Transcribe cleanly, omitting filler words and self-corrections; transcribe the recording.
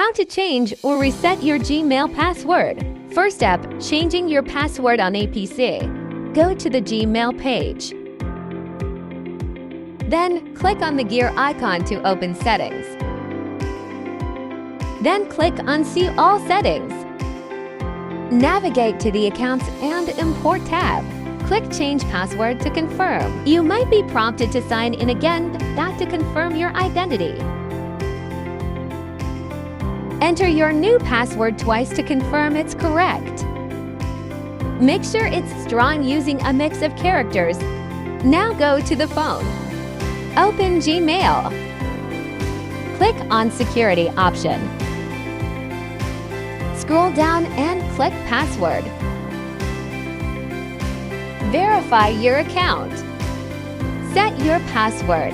How to change or reset your Gmail password. First step, changing your password on a PC. Go to the Gmail page. Then, click on the gear icon to open Settings. Then click on See All Settings. Navigate to the Accounts and Import tab. Click Change Password to confirm. You might be prompted to sign in again to confirm your identity. Enter your new password twice to confirm it's correct. Make sure it's strong using a mix of characters. Now go to the phone. Open Gmail. Click on Security option. Scroll down and click Password. Verify your account. Set your password.